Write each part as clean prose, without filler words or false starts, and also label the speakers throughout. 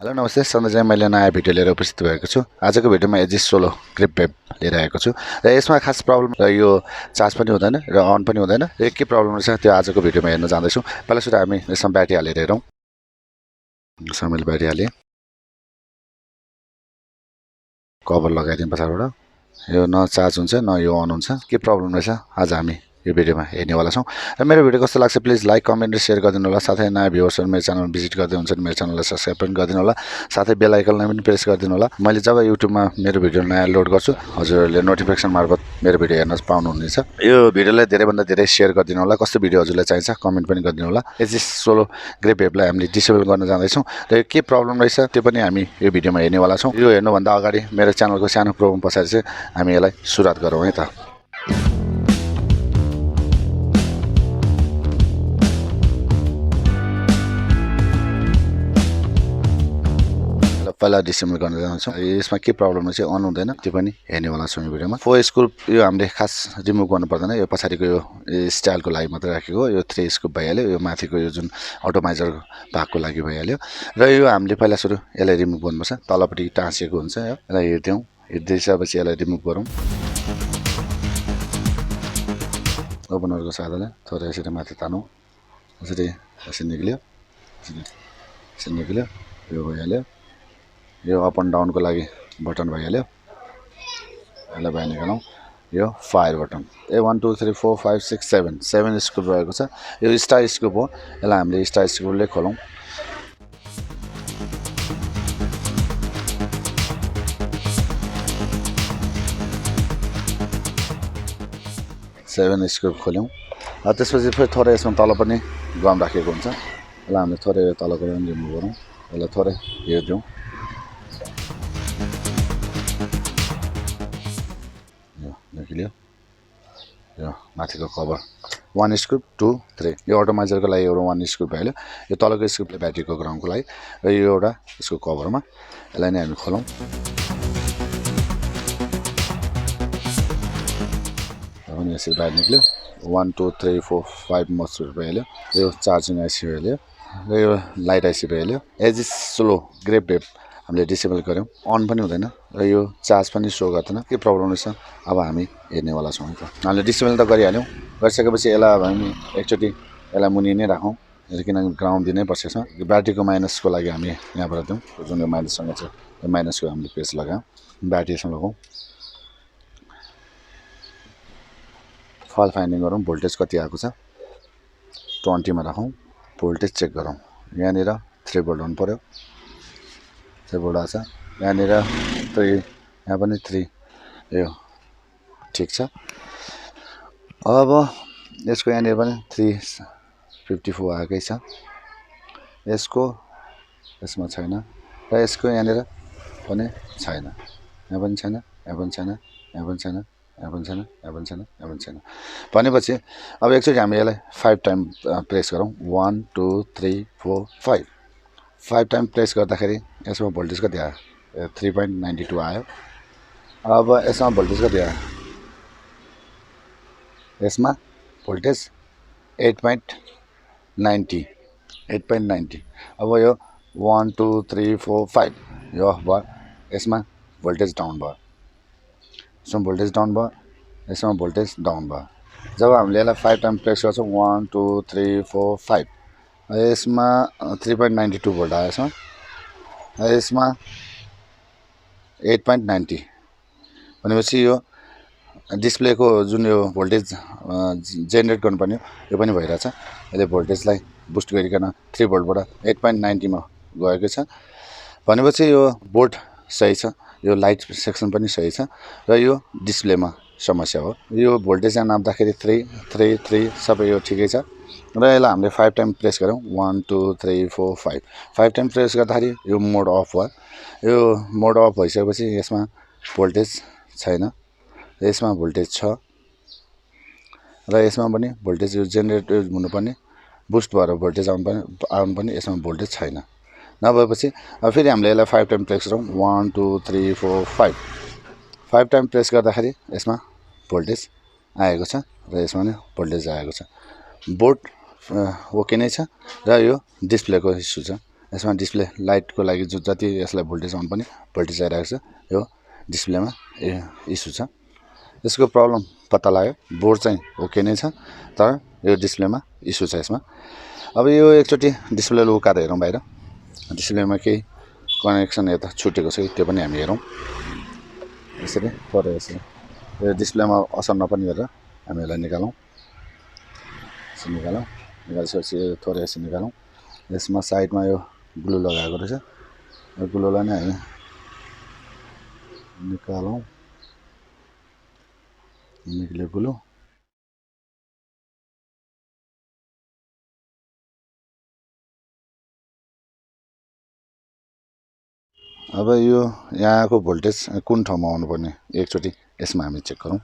Speaker 1: Hello नमस्ते सधैँ मैले नयाँ भिडियो लिएर उपस्थित भएको छु। आजको भिडियोमा एजिस सोलो ग्रिप वेप लिएर आएको छु र यसमा खास प्रब्लम र यो चार्ज पनि हुँदैन र अन पनि हुँदैन। के प्रब्लम रहेछ त्यो आजको भिडियोमा हेर्न जाँदैछौँ। पहिला सुरु हामी यसमा ब्याट्री हालेर हेरौँ। यसमा मैले ब्याट्री हालेँ, कभर लगाइदिएँ पछाडिबाट। यो न चार्ज हुन्छ न यो अन हुन्छ। के प्रब्लम रहेछ आज हामी यो भिडियोमा हेर्नेवाला छौँ। र मेरो भिडियो कस्तो लाग्छ प्लिज लाइक कमेन्ट र सेयर गरिदिनु होला। साथै नयाँ भ्युअर्सहरू मेरो च्यानल भिजिट गर्दै हुन्छ भने मेरो च्यानललाई सब्सक्राइब पनि गरिदिनु होला। साथै बेल आइकनलाई पनि प्रेस गरिदिनु होला। मैले जब युट्युबमा मेरो भिडियो नयाँ लोड गर्छु हजुरहरूले नोटिफिकेसन मार्फत मेरो भिडियो हेर्न पाउनुहुनेछ। यो भिडियोलाई धेरैभन्दा धेरै सेयर गरिदिनु होला। कस्तो भिडियो हजुरलाई चाहिन्छ कमेन्ट पनि गरिदिनु होला। एजिस सोलो ग्रिप वेपलाई हामीले डिसेबल गर्न जाँदैछौँ र के प्रब्लम रहेछ त्यो पनि हामी यो भिडियोमा हेर्नेवाला छौँ। यो हेर्नुभन्दा अगाडि मेरो च्यानलको सानो प्रोग्राम पछाडि चाहिँ हामी यसलाई सुरुवात गरौँ है त। पहिला डिसेम्बर गर्न जान्छौँ। यसमा के प्रब्लम चाहिँ अन हुँदैन त्यो पनि हेर्नेवाला छौँ यो भिडियोमा। 4 स्क्रुप यो हामीले खास रिमुभ गर्नु पर्दैन। यो पछाडिको यो स्टाइलको लागि मात्रै राखेको हो। यो 3 स्क्रुप भइहाल्यो। यो माथिको यो जुन अटोमाइजर भागको लागि भइहाल्यो र यो हामीले पहिला सुरु यसलाई रिमुभ गर्नुपर्छ। तलपट्टि टाँसिएको हुन्छ यसलाई हेर्दैछौँ। हेर्दैसकेपछि यसलाई रिमुभ गरौँ। ओपनरको साथले थोरै यसरी माथि तानौँ। यसरी निक्ल्यो, यसरी निक्ल्यो। यो भइहाल्यो। यो अप एन्ड डाउनको लागि बटन भइहाल्यो। यसलाई बाहिर निकालौँ। यो फायर बटन 1 2 3 4 5 6 7 स्क्रुप रहेको छ। यो स्टार स्क्रुप हो। यसलाई हामीले स्टार स्क्रुपले खोलौँ। सेभेन स्क्रुप खोल्यौँ। त्यसपछि फेरि थोरै यसमा तल पनि गम राखेको हुन्छ। यसलाई हामीले थोरै तलको पनि रिमुभ गरौँ। यसलाई थोरै हेरिदिउँ। निक्ल्यो। यो माथिको कभर 1 स्क्रुप 2 3 यो अटोमाइजरको लागि एउटा 1 स्क्रुप भइहाल्यो। यो तलको स्क्रुपले ब्याट्रीको ग्राउन्डको लागि र यो एउटा यसको कभरमा। यसलाई नै हामी खोलौँ। अनि यसरी बाहिर निक्ल्यो। 1 2 3 4 5 मस्टुर भइहाल्यो। यो चार्जिङ आइसी भइहाल्यो र यो लाइट आइसी भइहाल्यो। एजिस स्लो ग्रिप वेप हामीले डिसेबल गऱ्यौँ। अन पनि हुँदैन र यो चार्ज पनि सो गर्दैन। के प्रब्लम रहेछ अब हामी हेर्नेवाला छौँ है त। हामीले डिसेबल त गरिहाल्यौँ। गरिसकेपछि यसलाई अब हामी एकचोटि यसलाई मुनि नै राखौँ किनकि ग्राउन्ड दिनै पर्छ यसमा। ब्याट्रीको माइनसको लागि हामी यहाँबाट दिउँ। जुन यो माइनससँग छ यो माइनसको हामीले पेज लगायौँ। ब्याट्री यसमा लगाउँ। फल फाइन्डिङ गरौँ। भोल्टेज कति आएको छ 20 मा राखौँ। भोल्टेज चेक गरौँ। यहाँनिर 3 भोल्ट हुनु पर्यो। 3 भोल्ट आएको छ। यहाँनिर 3 यहाँ पनि 3 यो ठिक छ। अब यसको यहाँनिर पनि 354 आएकै छ। यसमा छैन र यसको यहाँनिर पनि छैन। यहाँ पनि छैन, यहाँ पनि छैन, यहाँ पनि छैन, यहाँ पनि छैन, यहाँ पनि छैन, यहाँ पनि छैन। भनेपछि अब एकचोटि हामी यसलाई 5 टाइम प्रेस गरौँ। 1 2 3 4 5 5 टाइम प्रेस गर्दाखेरि यसमा भोल्टेज कति आयो 3.92 आयो। अब यसमा भोल्टेज कति आयो यसमा भोल्टेज 8.90 अब यो 1 2 3 4 5 यो अफ भयो। यसमा भोल्टेज डाउन भयो। यसमा भोल्टेज डाउन भयो। यसमा भोल्टेज डाउन भयो। जब हामीले यसलाई 5 टाइम प्रेस गर्छौँ 1 2 3 4 5 यसमा 3.92 भोल्ट आयो। यसमा 8.90 भनेपछि यो डिस्प्लेको जुन यो भोल्टेज जेनेरेट गर्नुपर्ने यो पनि भइरहेछ। यसले भोल्टेजलाई बुस्ट गरिकन 3 भोल्टबाट 8.90 मा गएको छ। भनेपछि यो बोर्ड सही छ। यो लाइट सेक्सन पनि सही छ र यो डिस्प्लेमा समस्या हो। यो भोल्टेज यहाँ नाप्दाखेरि 3 3 3 सबै यो ठिकै छ र यसलाई हामीले 5 टाइम प्रेस गरौँ। 1 2 3 4 5 5 टाइम प्रेस गर्दाखेरि यो मोड अफ भयो। यो मोड अफ भइसकेपछि यसमा भोल्टेज छैन। यसमा भोल्टेज छ र यसमा पनि भोल्टेज यो जेनेरेट हुनुपर्ने बुस्ट भएर भोल्टेज आउनु पनि यसमा भोल्टेज छैन। नभएपछि अब फेरि हामीले यसलाई 5 टाइम प्रेस गरौँ। 1 2 3 4 5 5 टाइम प्रेस गर्दाखेरि यसमा भोल्टेज आएको छ र यसमा नि भोल्टेज आएको छ। बोर्ड ओके नै छ र यो डिस्प्लेको इस्यु छ। यसमा डिस्प्ले लाइटको लागि जति यसलाई भोल्टेज अन पनि भोल्टेज आइरहेको छ यो डिस्प्लेमा इस्यु छ यसको प्रब्लम पत्ता लाग्यो बोर्ड चाहिँ ओके नै छ तर यो डिस्प्लेमा इस्यु छ यसमा अब यो एकचोटि डिस्प्ले उकाएर हेरौँ बाहिर डिस्प्लेमा केही कनेक्सन यता छुटेको छ त्यो पनि हामी हेरौँ यसरी थोरै यसरी यो डिस्प्लेमा असर नपर्ने गरेर हामी यसलाई निकालौँ निकालिसकेपछि यो थोरै यसरी निकालौँ यसमा साइडमा यो ग्लु लगाएको रहेछ यो ग्लुलाई नै हामी निकालौँ निक्ल्यो ग्लु अब यो यहाँको भोल्टेज कुन ठाउँमा आउनुपर्ने एकचोटि यसमा हामी चेक गरौँ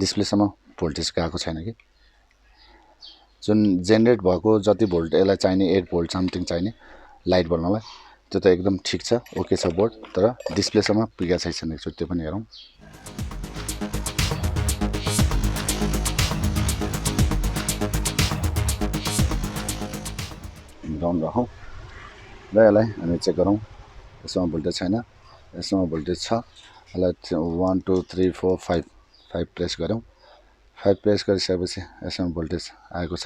Speaker 1: डिस्प्लेसम्म भोल्टेज गएको छैन कि जुन जेनेरेट भएको जति भोल्ट यसलाई चाहिने 8 भोल्ट समथिङ चाहिने लाइट बल्नलाई त्यो त एकदम ठिक छ ओके छ बोर्ड तर डिस्प्लेसम्म पुगेको छैन एकचोटि त्यो पनि हेरौँ ग्राउन्ड राखौँ र यसलाई हामी चेक गरौँ यसमा भोल्टेज छैन यसमा भोल्टेज छ यसलाई 1 2 3 4 5 प्रेस गरौँ 5 प्रेस गरिसकेपछि यसमा भोल्टेज आएको छ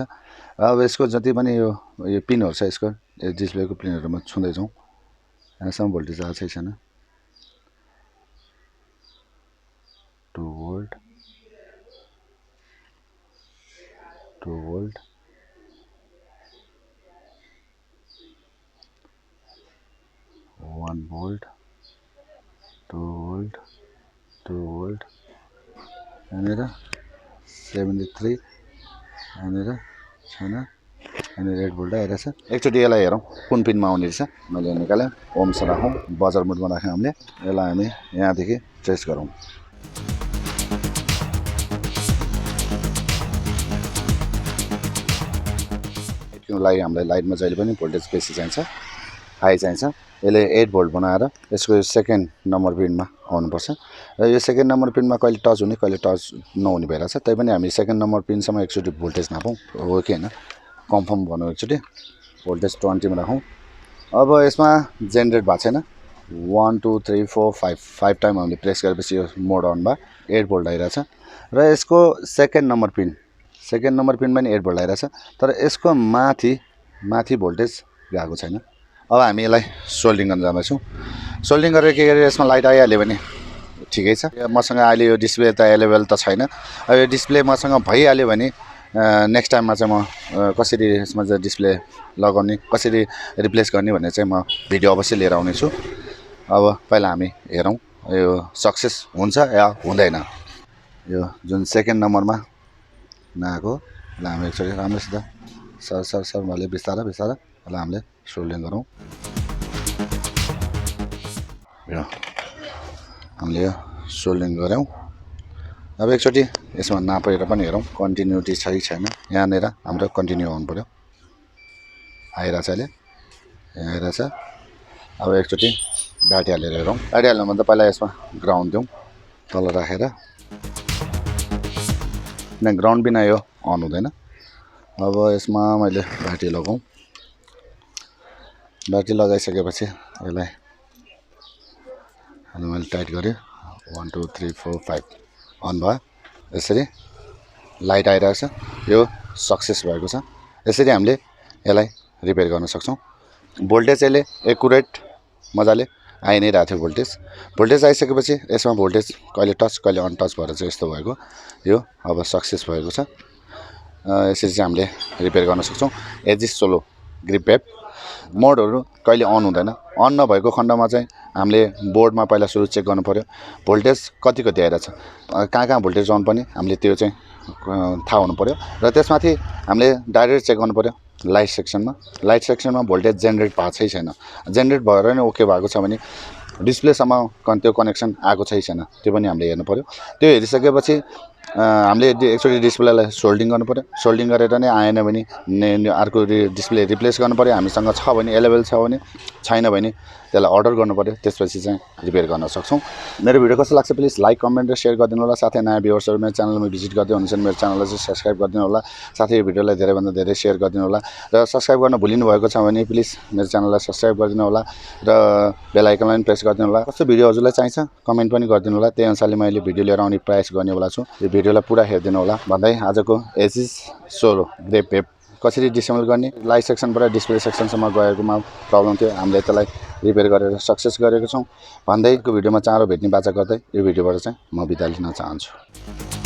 Speaker 1: अब यसको जति पनि यो पिनहरु छ यसको डिस्प्लेको पिनहरुमा छुँदै जाउँ यसमा भोल्टेज आएको छैन 2 भोल्ट 1 भोल्ट 2 भोल्ट 2 भोल्ट यहाँनिर 73 यहाँनिर छैन यहाँनिर 8 भोल्ट आइरहेछ एकचोटि यसलाई हेरौँ कुन पिनमा आउने रहेछ मैले निकालेँ ओम्स राखौँ बजार मोडमा राख्यौँ हामीले यसलाई हामी यहाँदेखि ट्रेस गरौँ लागि हामीलाई लाइटमा जहिले पनि भोल्टेज बेसी चाहिन्छ हाई चाहिन्छ यसले 8 भोल्ट बनाएर यसको सेकेन्ड नम्बर पिनमा आउनुपर्छ र यो सेकेन्ड नम्बर पिनमा कहिले टच हुने कहिले टच नहुने भइरहेछ तैपनि हामी सेकेन्ड नम्बर पिनसम्म एकचोटि भोल्टेज नापौँ हो कि हैन कन्फर्म गर्नु एकचोटि भोल्टेज 20 मा राखौँ अब यसमा जेनेरेट भएको छैन 1 2 3 4 5 टाइम हामीले प्रेस गरेपछि यो मोड अन भयो 8 भोल्ट आइरहेछ र यसको सेकेन्ड नम्बर पिन पनि 8 भोल्ट आइरहेछ तर यसको माथि भोल्टेज गएको छैन अब हामी यसलाई सोल्डिङ गर्न जाँदैछौँ सोल्डिङ गरेर के गरे यसमा लाइट आइहाल्यो भने ठिकै छ मसँग अहिले यो डिस्प्ले त अवेलेबल त छैन अब यो डिस्प्ले मसँग भइहाल्यो भने नेक्स्ट टाइममा चाहिँ म कसरी यसमा चाहिँ डिस्प्ले लगाउने कसरी रिप्लेस गर्ने भन्ने चाहिँ म भिडियो अवश्य लिएर आउने छु अब पहिला हामी हेरौँ यो सक्सेस हुन्छ या हुँदैन यो जुन सेकेन्ड नम्बरमा नआएको ल हामी एकचोटि राम्रोसित सर मैले बिस्तारै यसलाई हामीले सोल्डिङ गरौँ यो हामीले यो सोल्डिङ गऱ्यौँ अब एकचोटि यसमा नापेर पनि हेरौँ कन्टिन्युटी छ कि छैन यहाँनिर हाम्रो कन्टिन्यू आउनु पर्यो आइरहेछ अहिले यहाँ आइरहेछ अब एकचोटि ब्याट्री हालेर हेरौँ ब्याट्री हाल्नु भन्दा पहिला यसमा ग्राउन्ड दिउँ तल राखेर किन ग्राउन्ड बिना यो अन हुँदैन अब यसमा मैले ब्याट्री लगाउँ ब्याट्री लगाइसकेपछि यसलाई मैले टाइट गरेँ 1 2 3 4 5 अन भयो यसरी लाइट आइरहेको छ यो सक्सेस भएको छ यसरी हामीले यसलाई रिपेयर गर्न सक्छौँ भोल्टेज यसले एकुरेट मजाले आइ नै रहेको थियो भोल्टेज आइसकेपछि यसमा भोल्टेज कहिले टच कहिले अनटच भएर चाहिँ यस्तो भएको यो अब सक्सेस भएको छ यसरी चाहिँ हामीले रिपेयर गर्न सक्छौँ एजिस सोलो ग्रिप वेप मोडहरू कहिले अन हुँदैन अन नभएको खण्डमा चाहिँ हामीले बोर्डमा पहिला सुरु चेक गर्नु पर्यो भोल्टेज कति आइरहेछ कहाँ भोल्टेज अन पनि हामीले त्यो चाहिँ थाहा हुनु पर्यो र त्यसमाथि हामीले डाइरेक्ट चेक गर्नु पर्यो लाइट सेक्सनमा भोल्टेज जेनेरेट भएको छैन जेनेरेट भएर नै ओके भएको छ भने डिस्प्लेसम्म त्यो कनेक्सन आएको छैन त्यो पनि हामीले हेर्नु पर्यो त्यो हेरिसकेपछि हामीले एकचोटि डिस्प्लेलाई सोल्डिङ गर्नु पर्यो सोल्डिङ गरेर नै आएन भने अर्को डिस्प्ले रिप्लेस गर्नु पर्यो हामीसँग छ भने अवेलेबल छ भने छैन भने त्यसलाई अर्डर गर्नु पर्यो त्यसपछि चाहिँ रिपेयर गर्न सक्छौँ मेरो भिडियो कस्तो लाग्छ प्लिज लाइक कमेन्ट र सेयर गरिदिनु होला साथै नयाँ भ्युअर्सहरु मेरो च्यानलमा भिजिट गर्दै हुनुहुन्छ भने मेरो च्यानललाई चाहिँ सब्स्क्राइब गरिदिनु होला साथै यो भिडियोलाई धेरैभन्दा धेरै सेयर गरिदिनु होला र सब्स्क्राइब गर्न भुलिनु भएको छ भने प्लिज मेरो च्यानललाई सब्स्क्राइब गरिदिनु होला र बेल आइकनलाई पनि प्रेस गरिदिनु होला कस्तो भिडियो हजुरलाई चाहिन्छ कमेन्ट पनि गरिदिनु होला त्यही अनुसारले मैले भिडियो लिएर आउने प्रयास गर्नेवाला छु यो भिडियोलाई पुरा हेरिदिनु होला भन्दै आजको एजिस 16 ग्रेप भेप कसरी डिसेम्बल गर्ने लाइट सेक्सनबाट डिस्प्ले सेक्सनसम्म गएकोमा प्रब्लम थियो हामीले त्यसलाई रिपेयर गरेर सक्सेस गरेको छौँ भन्दैको भिडियोमा चाँडो भेट्ने बाचा गर्दै यो भिडियोबाट चाहिँ म बिदा लिन चाहन्छु